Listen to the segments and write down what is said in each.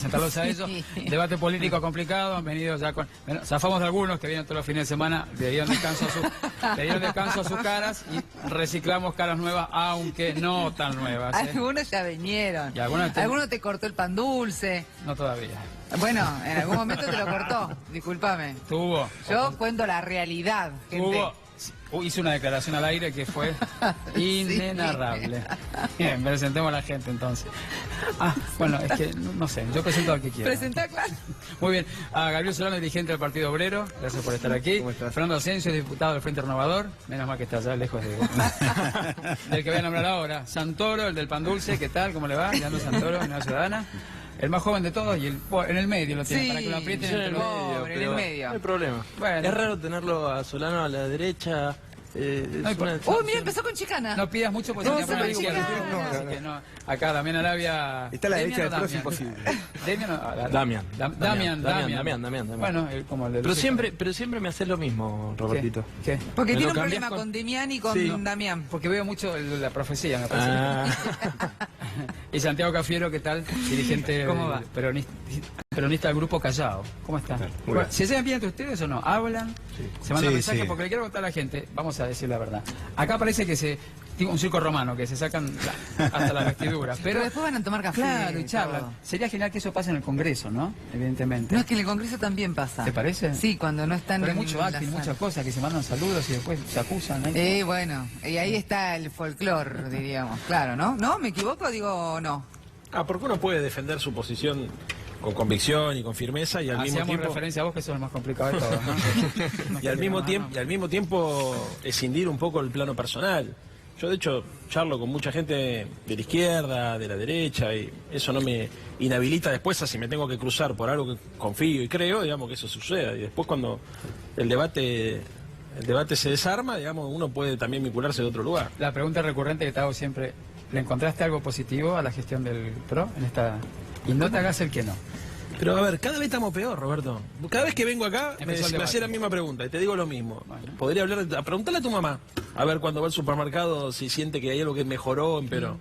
Sentarlos a eso. Debate político complicado, han venido ya con... Bueno, zafamos de algunos que vienen todos los fines de semana, le dieron descanso a sus caras y reciclamos caras nuevas, aunque no tan nuevas. Algunos ya vinieron. Y algunos te cortó el pan dulce. No todavía. Bueno, en algún momento te lo cortó, discúlpame. Tuvo. Yo cuento la realidad, gente. Hice una declaración al aire que fue inenarrable. Bien, presentemos a la gente entonces. Bueno, es que no sé, yo presento al que quiera. Presentá, claro. Muy bien, a Gabriel Solano, dirigente del Partido Obrero, gracias por estar aquí. Fernando Asensio, diputado del Frente Renovador, menos mal que está allá lejos del que voy a nombrar ahora. Santoro, el del pan dulce, ¿qué tal? ¿Cómo le va? Leandro Santoro, Unidad Ciudadana. El más joven de todos y en el medio lo tiene, para que lo aprieten en el medio. No hay problema. Bueno. Es raro tenerlo a Solano a la derecha. Mira, empezó con chicana. No pidas mucho porque se llama izquierda. Acá Damián Arabia... Está a la derecha del es imposible. Damián. Bueno, como el de pero siempre me haces lo mismo, Robertito. ¿Qué? Porque tiene un problema con Demián y con Damián. Porque veo mucho la profecía, me parece. Y Santiago Cafiero, ¿qué tal? Dirigente peronista del Grupo Callao. ¿Cómo está? ¿Se llevan bien entre ustedes o no? ¿Hablan? ¿Se mandan mensajes? Porque le quiero contar a la gente, vamos a decir la verdad. Acá parece que tiene un circo romano, que se sacan hasta las vestiduras. Pero después van a tomar café. Claro, y charlan. Sería genial que eso pase en el Congreso, ¿no? Evidentemente. No, es que en el Congreso también pasa. ¿Te parece? Sí, cuando no están... Pero hay mucho acting, muchas cosas, que se mandan saludos y después se acusan. Bueno, y ahí está el folclore, diríamos. Claro, ¿no? ¿No? ¿Me equivoco? Digo, no. Porque uno puede defender su posición con convicción y con firmeza y al mismo tiempo... referencia a vos, que eso es lo más complicado de todo, ¿no? y al mismo tiempo escindir un poco el plano personal. Yo de hecho charlo con mucha gente de la izquierda, de la derecha, y eso no me inhabilita después a si me tengo que cruzar por algo que confío y creo, digamos, que eso suceda. Y después cuando el debate se desarma, digamos, uno puede también vincularse de otro lugar. La pregunta recurrente que te hago siempre, ¿le encontraste algo positivo a la gestión del PRO en esta...? Y no te hagas el que no. Pero a ver, cada vez estamos peor, Roberto. Cada vez que vengo acá me hace la misma pregunta y te digo lo mismo. Bueno. Podría preguntarle a tu mamá, a ver cuando va al supermercado si siente que hay algo que mejoró o empeoró.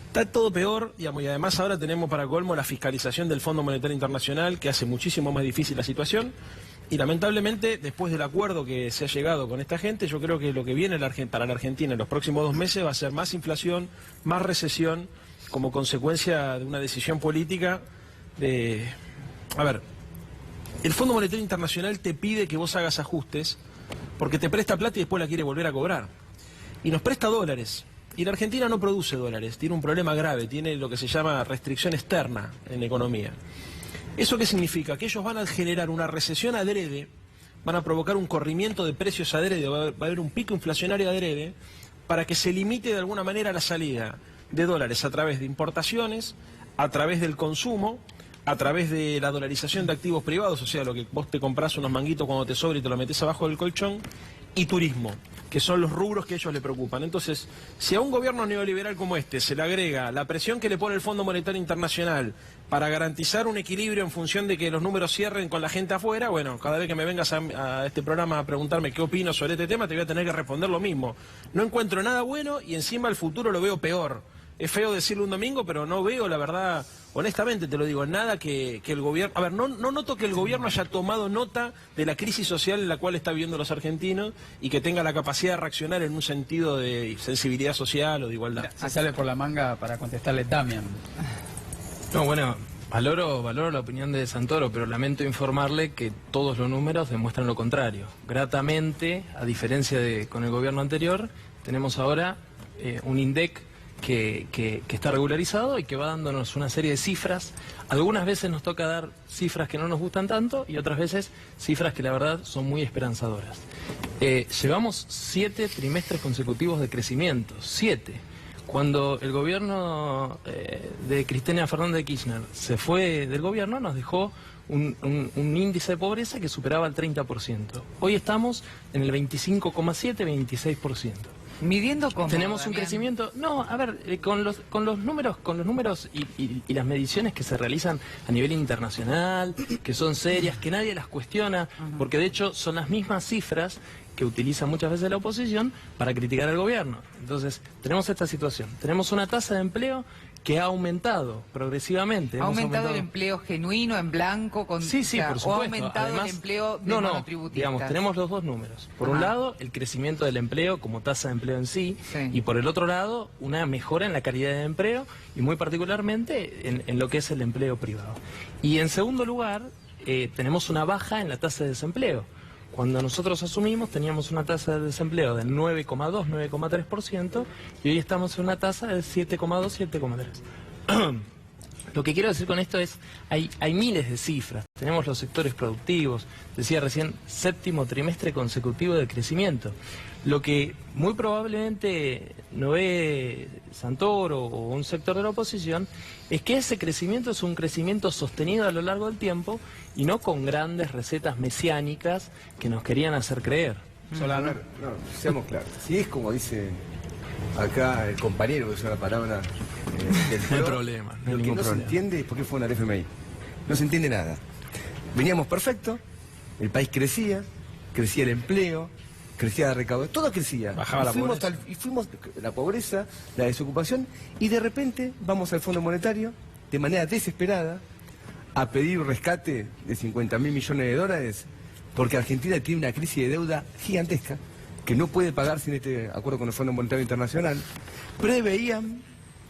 Está todo peor, digamos, y además ahora tenemos para colmo la fiscalización del Fondo Monetario Internacional, que hace muchísimo más difícil la situación. Y lamentablemente, después del acuerdo que se ha llegado con esta gente, yo creo que lo que viene para la Argentina en los próximos 2 meses va a ser más inflación, más recesión, como consecuencia de una decisión política de... A ver, el Fondo Monetario Internacional te pide que vos hagas ajustes porque te presta plata y después la quiere volver a cobrar. Y nos presta dólares. Y la Argentina no produce dólares, tiene un problema grave, tiene lo que se llama restricción externa en la economía. ¿Eso qué significa? Que ellos van a generar una recesión adrede, van a provocar un corrimiento de precios adrede, va a haber un pico inflacionario adrede, para que se limite de alguna manera la salida de dólares a través de importaciones, a través del consumo, a través de la dolarización de activos privados, o sea, lo que vos te comprás unos manguitos cuando te sobra y te lo metés abajo del colchón, y turismo, que son los rubros que a ellos le preocupan. Entonces, si a un gobierno neoliberal como este se le agrega la presión que le pone el Fondo Monetario Internacional para garantizar un equilibrio en función de que los números cierren con la gente afuera, bueno, cada vez que me vengas a este programa a preguntarme qué opino sobre este tema, te voy a tener que responder lo mismo. No encuentro nada bueno y encima el futuro lo veo peor. Es feo decirlo un domingo, pero no veo, la verdad, honestamente te lo digo, nada que el gobierno... A ver, no noto que el gobierno haya tomado nota de la crisis social en la cual están viviendo los argentinos y que tenga la capacidad de reaccionar en un sentido de sensibilidad social o de igualdad. Se sale por la manga para contestarle Damián. No, bueno, valoro la opinión de Santoro, pero lamento informarle que todos los números demuestran lo contrario. Gratamente, a diferencia de con el gobierno anterior, tenemos ahora un INDEC que está regularizado y que va dándonos una serie de cifras. Algunas veces nos toca dar cifras que no nos gustan tanto y otras veces cifras que la verdad son muy esperanzadoras. Llevamos 7 trimestres consecutivos de crecimiento, 7. Cuando el gobierno de Cristina Fernández de Kirchner se fue del gobierno, nos dejó un índice de pobreza que superaba el 30%. Hoy estamos en el 25,7, 26%. ¿Midiendo cómo? Tenemos un crecimiento... No, a ver, con los números y las mediciones que se realizan a nivel internacional, que son serias, que nadie las cuestiona, porque de hecho son las mismas cifras que utiliza muchas veces la oposición para criticar al gobierno. Entonces, tenemos esta situación. Tenemos una tasa de empleo que ha aumentado progresivamente. ¿Ha aumentado el empleo genuino, en blanco? Sí, por supuesto. ¿O ha aumentado Además, el empleo de monotributistas? Digamos, tenemos los dos números. Por un lado, el crecimiento del empleo como tasa de empleo en sí, y por el otro lado, una mejora en la calidad de empleo, y muy particularmente en lo que es el empleo privado. Y en segundo lugar, tenemos una baja en la tasa de desempleo. Cuando nosotros asumimos teníamos una tasa de desempleo del 9,2, 9,3% y hoy estamos en una tasa del 7,2, 7,3%. Lo que quiero decir con esto es, hay miles de cifras. Tenemos los sectores productivos, decía recién, 7º trimestre consecutivo de crecimiento. Lo que muy probablemente no ve Santoro o un sector de la oposición es que ese crecimiento es un crecimiento sostenido a lo largo del tiempo y no con grandes recetas mesiánicas que nos querían hacer creer. Solano. No, seamos claros. Si es como dice acá el compañero, que usa la palabra del no hay problema, no hay lo que no se entiende es por qué fue al FMI. No se entiende nada. Veníamos perfecto, el país crecía el empleo, crecía la recaudación, todo crecía. Bajaba la pobreza. Y fuimos la pobreza, la desocupación, y de repente vamos al Fondo Monetario, de manera desesperada, a pedir un rescate de 50.000 millones de dólares, porque Argentina tiene una crisis de deuda gigantesca, que no puede pagar sin este acuerdo con el Fondo Monetario Internacional. Preveían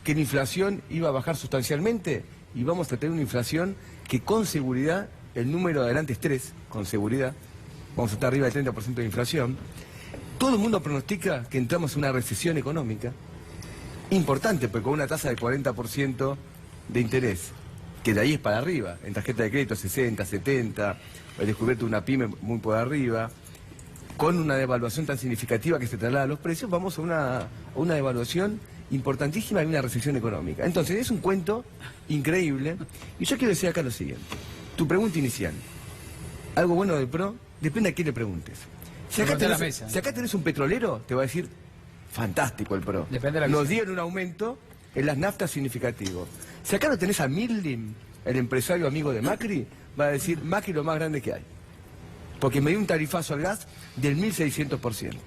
que la inflación iba a bajar sustancialmente, y vamos a tener una inflación que con seguridad, el número adelante es 3, con seguridad, vamos a estar arriba del 30% de inflación. Todo el mundo pronostica que entramos en una recesión económica importante, porque con una tasa de 40% de interés, que de ahí es para arriba, en tarjeta de crédito 60, 70, he descubierto una pyme muy por arriba, con una devaluación tan significativa que se traslada a los precios, vamos a una devaluación importantísima y una recesión económica. Entonces, es un cuento increíble, y yo quiero decir acá lo siguiente. Tu pregunta inicial, algo bueno del PRO, depende a quién le preguntes. Si acá tenés un petrolero, te va a decir, fantástico el PRO. Nos dieron un aumento en las naftas significativo. Si acá no tenés a Mildim, el empresario amigo de Macri, va a decir, Macri lo más grande que hay. Porque me dio un tarifazo al gas del 1.600%.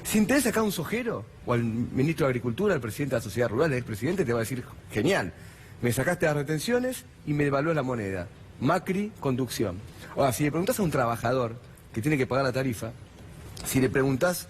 Si interesa acá un sojero, o al ministro de Agricultura, al presidente de la Sociedad Rural, el expresidente, te va a decir, genial, me sacaste las retenciones y me devaluó la moneda. Macri, conducción. Ahora, si le preguntás a un trabajador que tiene que pagar la tarifa, si le preguntás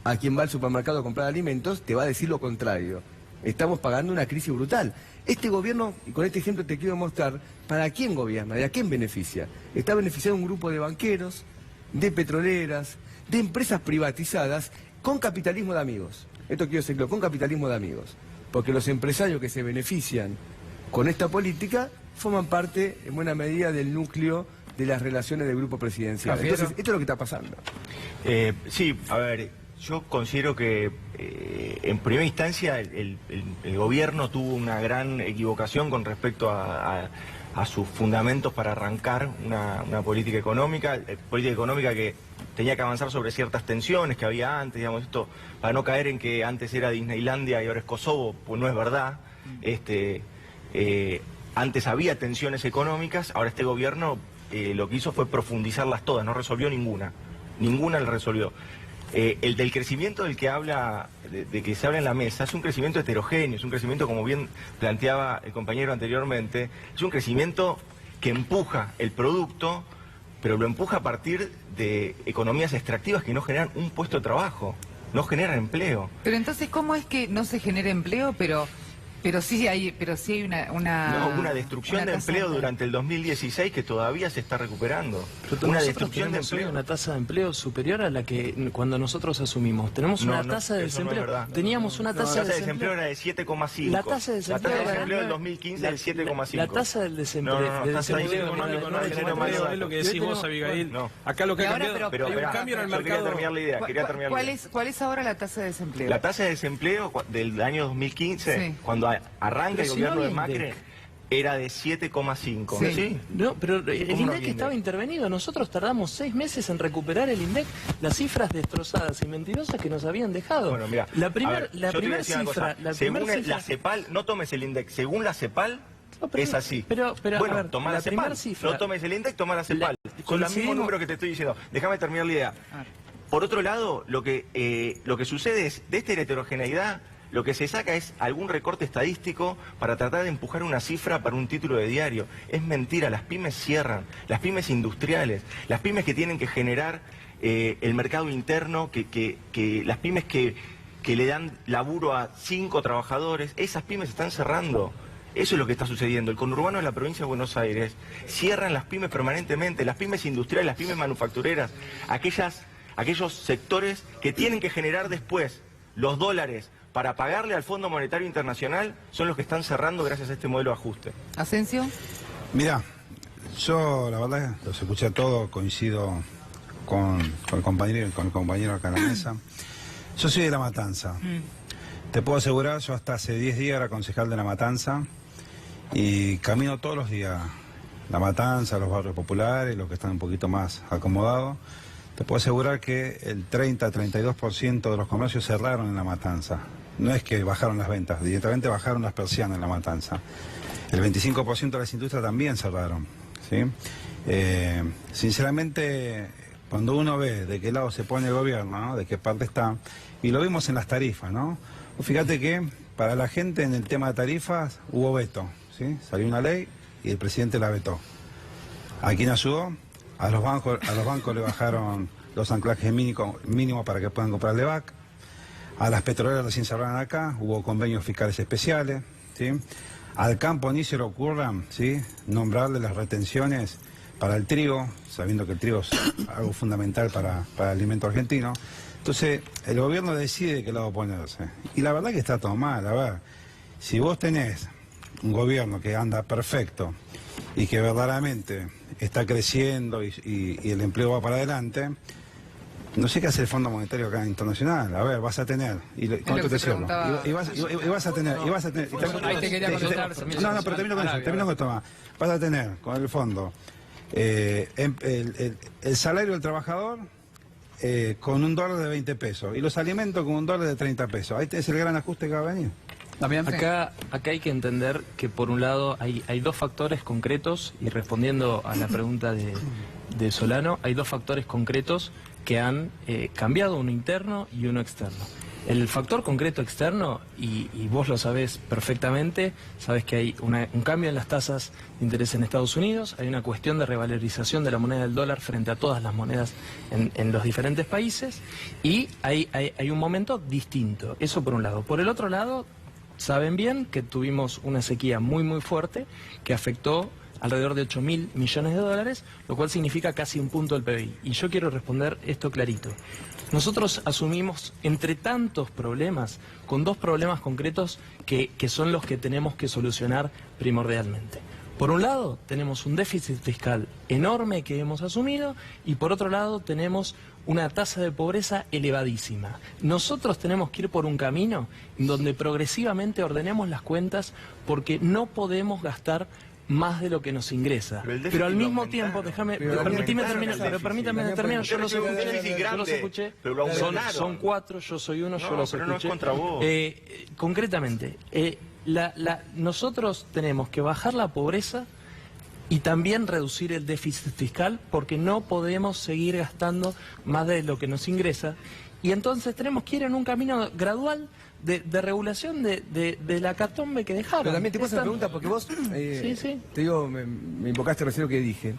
a quien va al supermercado a comprar alimentos, te va a decir lo contrario. Estamos pagando una crisis brutal. Este gobierno, y con este ejemplo te quiero mostrar, ¿para quién gobierna? ¿Y a quién beneficia? Está beneficiando a un grupo de banqueros, de petroleras, de empresas privatizadas, con capitalismo de amigos. Esto quiero decirlo, con capitalismo de amigos. Porque los empresarios que se benefician con esta política forman parte, en buena medida, del núcleo de las relaciones del grupo presidencial. Entonces, esto es lo que está pasando. Sí, a ver, yo considero que en primera instancia el gobierno tuvo una gran equivocación con respecto a sus fundamentos para arrancar una política económica que tenía que avanzar sobre ciertas tensiones que había antes, digamos, esto, para no caer en que antes era Disneylandia y ahora es Kosovo, pues no es verdad. Antes había tensiones económicas, ahora este gobierno lo que hizo fue profundizarlas todas, no resolvió ninguna la resolvió. El del crecimiento del que habla, de que se habla en la mesa, es un crecimiento heterogéneo, es un crecimiento, como bien planteaba el compañero anteriormente, es un crecimiento que empuja el producto, pero lo empuja a partir de economías extractivas que no generan un puesto de trabajo, no generan empleo. Pero entonces, ¿cómo es que no se genera empleo, pero sí hay una destrucción de empleo durante el 2016 que todavía se está recuperando. Una destrucción de empleo. Una tasa de empleo superior a la que cuando nosotros asumimos. Tenemos una tasa de desempleo. Teníamos una tasa de desempleo era de 7,5. La tasa de desempleo del 2015 es de 7,5. La tasa del desempleo. Es lo que decís vos, Abigail. Acá lo que ha cambiado, pero hay un cambio en el mercado. Quería terminar la idea. ¿Cuál es ahora la tasa de desempleo? La tasa de desempleo del año 2015, cuando arranca el gobierno de Macri, era de 7,5. Sí. No, pero el INDEC estaba intervenido. Nosotros tardamos 6 meses en recuperar el INDEC, las cifras destrozadas y mentirosas que nos habían dejado. Bueno, mira, la primera cifra... Según la CEPAL, no tomes el INDEC, según la CEPAL, es así. Pero bueno, a ver, toma la CEPAL. Cifra, no tomes el INDEC, toma la CEPAL. Con el mismo número que te estoy diciendo. Déjame terminar la idea. Por otro lado, lo que sucede es, de esta heterogeneidad, lo que se saca es algún recorte estadístico para tratar de empujar una cifra para un título de diario. Es mentira, las pymes cierran, las pymes industriales, las pymes que tienen que generar el mercado interno, las pymes que le dan laburo a 5 trabajadores, esas pymes están cerrando. Eso es lo que está sucediendo. El conurbano de la provincia de Buenos Aires cierran las pymes permanentemente, las pymes industriales, las pymes manufactureras, aquellos sectores que tienen que generar después los dólares para pagarle al Fondo Monetario Internacional, son los que están cerrando gracias a este modelo de ajuste. ¿Asensio? Mira, yo la verdad los escuché a todos, coincido con el compañero acá en la mesa. Yo soy de La Matanza. Te puedo asegurar, yo hasta hace 10 días era concejal de La Matanza y camino todos los días La Matanza, los barrios populares, los que están un poquito más acomodados. Te puedo asegurar que el 30-32% de los comercios cerraron en La Matanza. No es que bajaron las ventas, directamente bajaron las persianas en La Matanza. El 25% de las industrias también cerraron, ¿sí? Sinceramente, cuando uno ve de qué lado se pone el gobierno, ¿no? De qué parte está, y lo vimos en las tarifas, ¿no? Fíjate que para la gente en el tema de tarifas hubo veto, ¿sí? Salió una ley y el presidente la vetó. ¿A quién ayudó? A los bancos le bajaron los anclajes mínimos para que puedan comprar el LEVAC. A las petroleras recién cerraron acá, hubo convenios fiscales especiales, ¿sí? Al campo ni se le ocurra, ¿sí?, nombrarle las retenciones para el trigo, sabiendo que el trigo es algo fundamental para el alimento argentino. Entonces, el gobierno decide de qué lado ponerse. Y la verdad que está todo mal. A ver, si vos tenés un gobierno que anda perfecto y que verdaderamente está creciendo y el empleo va para adelante, no sé qué hace el Fondo Monetario acá internacional. A ver, vas a tener, ¿cuánto te cierro? Y vas a tener. Ahí te quería contestar. No, pero termino con esto más. Vas a tener con el fondo el salario del trabajador con $1 de 20 pesos y los alimentos con $1 de 30 pesos. Ahí es el gran ajuste que va a venir. Acá hay que entender que por un lado hay dos factores concretos, y respondiendo a la pregunta de Solano, hay dos factores concretos que han cambiado, uno interno y uno externo. El factor concreto externo, y vos lo sabés perfectamente, sabés que hay un cambio en las tasas de interés en Estados Unidos, hay una cuestión de revalorización de la moneda del dólar frente a todas las monedas en los diferentes países, y hay un momento distinto. Eso por un lado. Por el otro lado, saben bien que tuvimos una sequía muy muy fuerte que afectó alrededor de 8.000 millones de dólares, lo cual significa casi un punto del PBI. Y yo quiero responder esto clarito. Nosotros asumimos, entre tantos problemas, con dos problemas concretos que son los que tenemos que solucionar primordialmente. Por un lado, tenemos un déficit fiscal enorme que hemos asumido, y por otro lado tenemos una tasa de pobreza elevadísima. Nosotros tenemos que ir por un camino en donde progresivamente ordenemos las cuentas, porque no podemos gastar más de lo que nos ingresa. Pero al mismo tiempo, permítame terminar, yo los escuché, son 4, yo soy uno, yo los escuché. No es contra vos. Concretamente, nosotros tenemos que bajar la pobreza y también reducir el déficit fiscal, porque no podemos seguir gastando más de lo que nos ingresa, y entonces tenemos que ir en un camino gradual de regulación de la catombe que dejaron. Pero también te paso una pregunta, porque vos, sí. te digo, me invocaste recién lo que dije.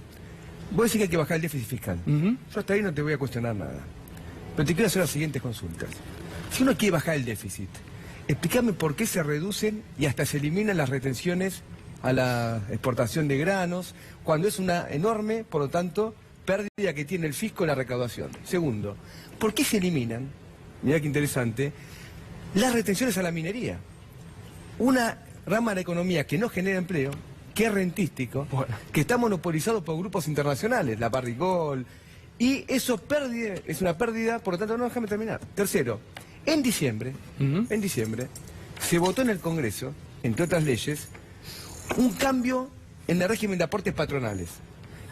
Vos decís que hay que bajar el déficit fiscal. Yo hasta ahí no te voy a cuestionar nada. Pero te quiero hacer las siguientes consultas. Si uno quiere bajar el déficit, explícame por qué se reducen y hasta se eliminan las retenciones a la exportación de granos, cuando es una enorme, por lo tanto, pérdida que tiene el fisco en la recaudación. Segundo, ¿por qué se eliminan, mirá qué interesante, las retenciones a la minería? Una rama de la economía que no genera empleo, que es rentístico, que está monopolizado por grupos internacionales, la Barrick, y eso es una pérdida, por lo tanto, no, déjame terminar. Tercero, en diciembre, se votó en el Congreso, entre otras leyes, un cambio en el régimen de aportes patronales.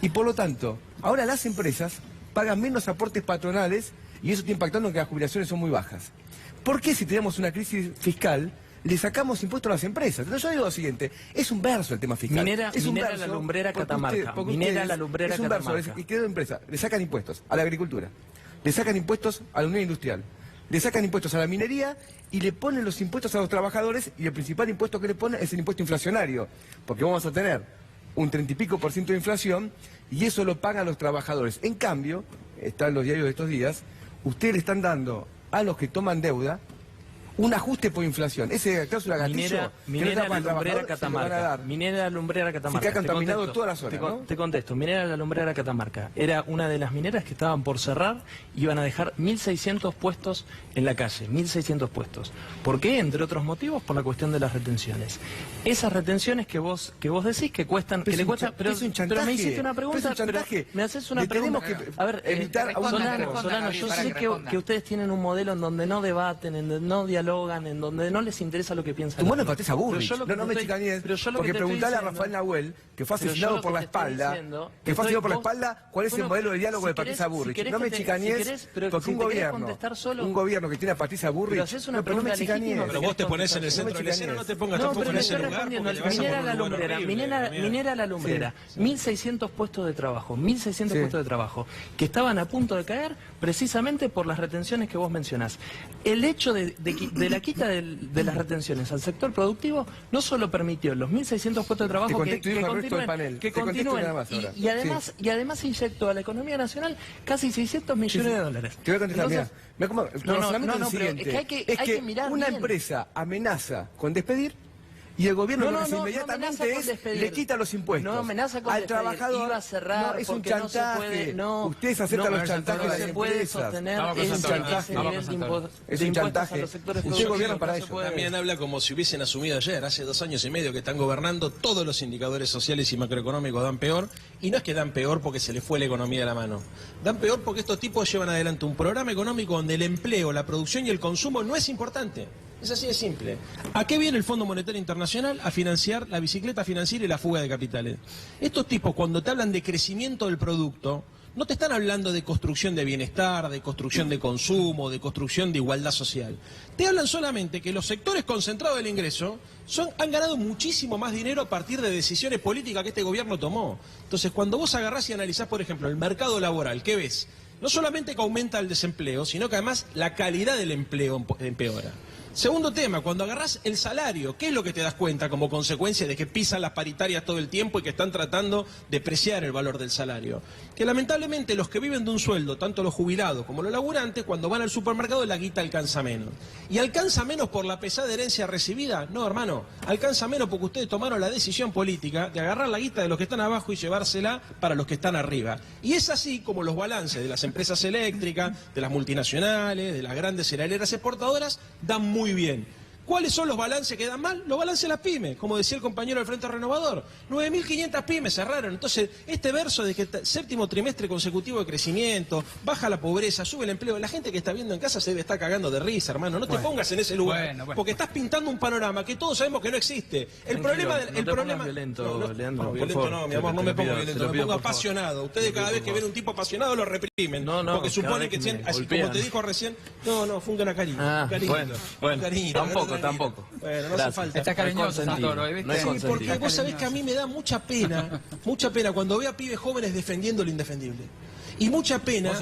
Y por lo tanto, ahora las empresas pagan menos aportes patronales, y eso está impactando en que las jubilaciones son muy bajas. ¿Por qué, si tenemos una crisis fiscal, le sacamos impuestos a las empresas? Entonces yo digo lo siguiente, es un verso el tema fiscal. Minera La Lumbrera Catamarca. Minera La Lumbrera Catamarca. ¿Y qué empresa? Le sacan impuestos a la agricultura, le sacan impuestos a la Unión Industrial, le sacan impuestos a la minería y le ponen los impuestos a los trabajadores, y el principal impuesto que le ponen es el impuesto inflacionario, porque vamos a tener un 30 y pico % de inflación y eso lo pagan los trabajadores. En cambio, están los diarios de estos días, ustedes le están dando a los que toman deuda un ajuste por inflación. Esa cláusula gatillo Minera La Lumbrera Catamarca. Minera Lumbrera Catamarca. Se que ha contaminado toda la zona, ¿no? Te contesto. Minera La Lumbrera Catamarca era una de las mineras que estaban por cerrar y iban a dejar 1.600 puestos en la calle. 1.600 puestos. ¿Por qué? Entre otros motivos, por la cuestión de las retenciones. Esas retenciones que vos decís que cuestan... Pero, que le cuesta, pero me hiciste una pregunta, pero me haces una pregunta. Que a ver, Solano, yo sé que ustedes tienen un modelo en donde no debaten, en donde no dialogan, en donde no les interesa lo que piensan. Tu mano patés a Burrich. No me chicaníes, porque preguntale a Rafael Nahuel, que fue asesinado por la espalda, cuál es el modelo de diálogo de Patricia Burrich. No me chicaníes, porque un gobierno que tiene a Patricia Burrich, no me chicaníes. Pero vos te pones en el centro de la escena, no te pongas tampoco en ese lugar. Minera La Lumbrera, 1.600 puestos de trabajo, 1.600 puestos de trabajo, que estaban a punto de caer precisamente por las retenciones que vos mencionás. El hecho de la quita de las retenciones al sector productivo no solo permitió los 1.600 puestos de trabajo que continúen y además inyectó a la economía nacional casi 600 millones de dólares. Te voy a contestar, mira. Es que mirar una bien. Empresa amenaza con despedir y el gobierno lo que hace inmediatamente le quita los impuestos. No amenaza con al despedir, trabajador. iba a cerrar, no, es un porque chantaje. Ustedes aceptan los chantajes de las empresas. Puede sostener ese nivel de impuestos a los sectores Usted gobierna para eso. También habla como si hubiesen asumido ayer, hace 2 años y medio que están gobernando, todos los indicadores sociales y macroeconómicos dan peor, y no es que dan peor porque se les fue la economía de la mano. Dan peor porque estos tipos llevan adelante un programa económico donde el empleo, la producción y el consumo no es importante. Es así de simple. ¿A qué viene el Fondo Monetario Internacional? A financiar la bicicleta financiera y la fuga de capitales. Estos tipos, cuando te hablan de crecimiento del producto, no te están hablando de construcción de bienestar, de construcción de consumo, de construcción de igualdad social. Te hablan solamente que los sectores concentrados del ingreso han ganado muchísimo más dinero a partir de decisiones políticas que este gobierno tomó. Entonces, cuando vos agarrás y analizás, por ejemplo, el mercado laboral, ¿qué ves? No solamente que aumenta el desempleo, sino que además la calidad del empleo empeora. Segundo tema, cuando agarrás el salario, ¿qué es lo que te das cuenta como consecuencia de que pisan las paritarias todo el tiempo y que están tratando de preciar el valor del salario? Que lamentablemente los que viven de un sueldo, tanto los jubilados como los laburantes, cuando van al supermercado la guita alcanza menos. ¿Y alcanza menos por la pesada herencia recibida? No, hermano, alcanza menos porque ustedes tomaron la decisión política de agarrar la guita de los que están abajo y llevársela para los que están arriba. Y es así como los balances de las empresas eléctricas, de las multinacionales, de las grandes cerealeras exportadoras, dan muy bien. ¿Cuáles son los balances que dan mal? Los balances de las pymes, como decía el compañero del Frente Renovador. 9.500 pymes cerraron. Entonces, este verso de que séptimo trimestre consecutivo de crecimiento, baja la pobreza, sube el empleo, la gente que está viendo en casa se debe estar cagando de risa, hermano. No te pongas en ese lugar, porque estás pintando un panorama que todos sabemos que no existe. El problema... violento, Leandro, violento no, mi amor, no me pongo violento, me pongo apasionado. Ustedes cada vez que ven un tipo apasionado lo reprimen, porque suponen que tienen, así como te dijo recién, no, fue una cariño. Bueno, tampoco. Bueno, no hace falta. Está cariñoso, Santoro, ¿viste? Sí, porque vos sabés que a mí me da mucha pena cuando veo a pibes jóvenes defendiendo lo indefendible. Y mucha pena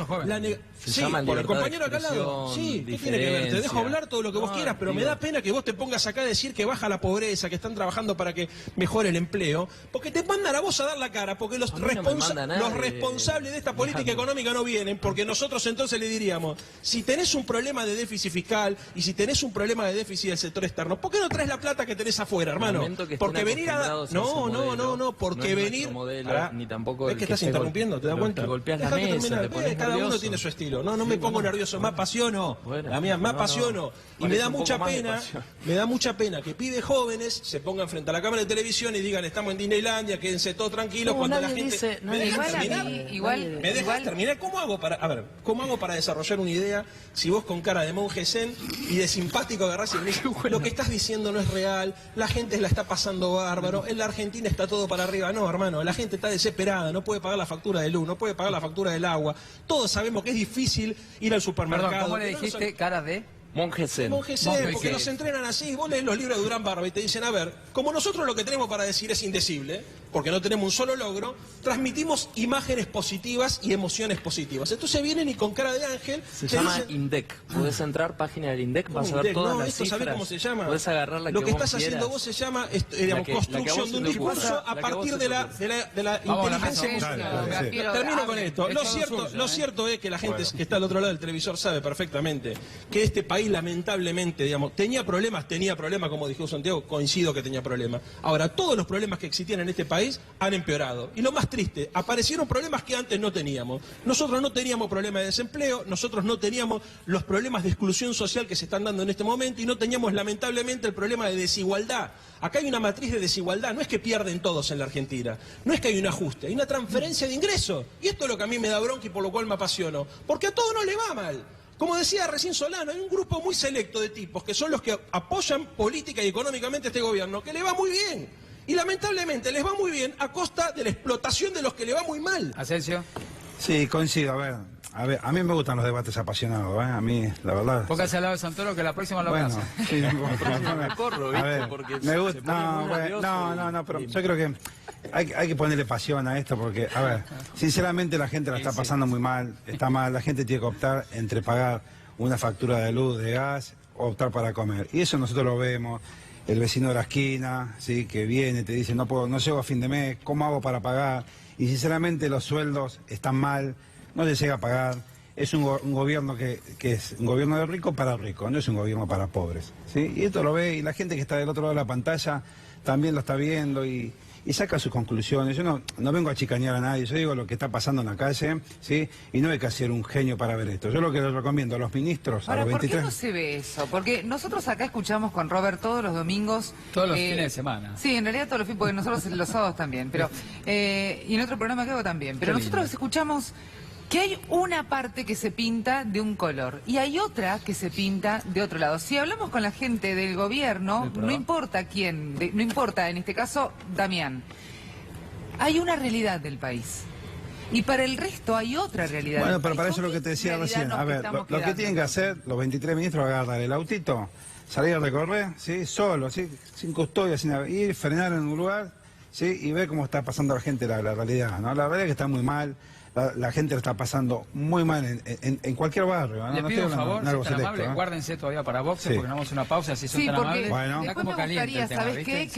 sí, por el compañero acá al lado. Sí, ¿qué tiene que ver? Te dejo hablar todo lo que vos quieras, pero me da pena que vos te pongas acá a decir que baja la pobreza, que están trabajando para que mejore el empleo, porque te mandan a vos a dar la cara, porque los responsables de esta política económica no vienen, porque nosotros entonces le diríamos, si tenés un problema de déficit fiscal y si tenés un problema de déficit del sector externo, ¿por qué no traes la plata que tenés afuera, hermano? Porque venir a... No, porque venir... Ni tampoco ¿ves que estás interrumpiendo? ¿Te das cuenta? Cada uno tiene su estilo. No me pongo nervioso, me apasiono. La mía, me apasiono. Y me da mucha pena que pibes jóvenes se pongan frente a la cámara de televisión y digan, estamos en Disneylandia, quédense todos tranquilos, cuando la gente... ¿Me dejas terminar? ¿Cómo hago para desarrollar una idea si vos con cara de monje zen y de simpático agarrás y decís, lo que estás diciendo no es real, la gente la está pasando bárbaro, en la Argentina está todo para arriba? No, hermano, la gente está desesperada, no puede pagar la factura de luz, no puede pagar la factura del agua. Todos sabemos que es difícil ir al supermercado. Perdón, ¿cómo le dijiste cara de...? Monje Zen. Monje Zen, porque nos entrenan así. Vos lees los libros de Durán Barba y te dicen, a ver, como nosotros lo que tenemos para decir es indecible, porque no tenemos un solo logro, transmitimos imágenes positivas y emociones positivas. Entonces vienen y con cara de ángel... Se llama dicen, INDEC. Podés entrar, página del INDEC, vas a ver todas las cifras. ¿Sabés cómo se llama? Podés agarrar la que Lo que vos estás haciendo quieras. vos se llama construcción de un discurso a partir de la inteligencia emocional. Termino con esto. Lo cierto es que la gente que está al otro lado del televisor sabe perfectamente que este país lamentablemente, digamos, tenía problemas, como dijo Santiago, coincido que tenía problemas. Ahora, todos los problemas que existían en este país han empeorado. Y lo más triste, aparecieron problemas que antes no teníamos. Nosotros no teníamos problemas de desempleo, nosotros no teníamos los problemas de exclusión social que se están dando en este momento y no teníamos lamentablemente el problema de desigualdad. Acá hay una matriz de desigualdad, no es que pierden todos en la Argentina, no es que hay un ajuste, hay una transferencia de ingresos. Y esto es lo que a mí me da bronca y por lo cual me apasiono. Porque a todos no le va mal. Como decía recién Solano, hay un grupo muy selecto de tipos que son los que apoyan política y económicamente a este gobierno, que le va muy bien. Y lamentablemente les va muy bien a costa de la explotación de los que le va muy mal. Asensio. Sí, coincido. A ver, a mí me gustan los debates apasionados, ¿eh? A mí, la verdad. Póngase al lado de Santoro que la próxima lo bueno, pasa. Sí, me corro, ¿viste? A ver, Porque me gusta. se pone muy nervioso No, pero yo creo que hay que ponerle pasión a esto porque, a ver, sinceramente la gente la está pasando muy mal, está mal, la gente tiene que optar entre pagar una factura de luz, de gas, o optar para comer. Y eso nosotros lo vemos. El vecino de la esquina, ¿sí? Que viene, te dice, no llego a fin de mes, ¿cómo hago para pagar? Y sinceramente los sueldos están mal, no les llega a pagar. Es un gobierno que es un gobierno de rico para rico, no es un gobierno para pobres, ¿sí? Y esto lo ve, y la gente que está del otro lado de la pantalla también lo está viendo y saca sus conclusiones. Yo no vengo a chicanear a nadie, yo digo lo que está pasando en la calle, ¿sí? Y no hay que ser un genio para ver esto. Yo lo que les recomiendo a los ministros, ahora, a los 23... ¿por qué no se ve eso? Porque nosotros acá escuchamos con Robert todos los domingos... Todos los fines de semana. Sí, en realidad todos los fines, porque nosotros los sábados también, pero y en otro programa que hago también. Pero nosotros escuchamos que hay una parte que se pinta de un color y hay otra que se pinta de otro lado. Si hablamos con la gente del gobierno, no importa quién, no importa, en este caso, Damián, hay una realidad del país. Y para el resto hay otra realidad. Bueno, pero para eso es lo que te decía recién. A ver, lo que tienen que hacer los 23 ministros es agarrar el autito, salir a recorrer, ¿sí? Solo, ¿sí? Sin custodia, sin ir, frenar en un lugar, ¿sí? Y ver cómo está pasando la gente la realidad, ¿no? La realidad es que está muy mal. La gente lo está pasando muy mal en cualquier barrio. ¿No? Le pido un favor, si selecto, tan amable, guárdense todavía para boxe, porque nos vamos a una pausa, si son tan amables. Bueno. Después me gustaría, ¿sabes qué?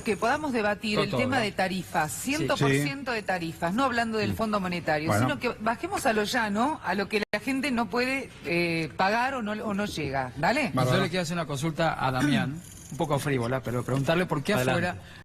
Que podamos debatir el tema de tarifas, 100% de tarifas, no hablando del Fondo Monetario, sino que bajemos a lo llano, a lo que la gente no puede pagar o no llega. ¿Dale? Yo le quiero hacer una consulta a Damián, un poco frívola, pero preguntarle por qué afuera